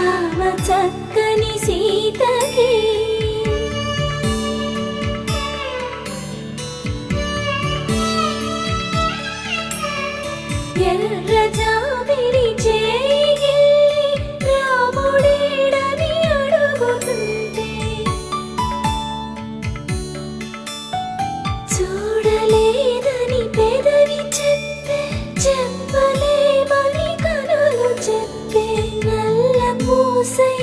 రామ చక్కని సీతకి ఎర్ర జాబిలి చేయి రాముడేడని అడుగుతుంటే చూడలేదని పెదవి చెప్పే చెప్పలేమని కనులు చెప్పే నల్ల పూసై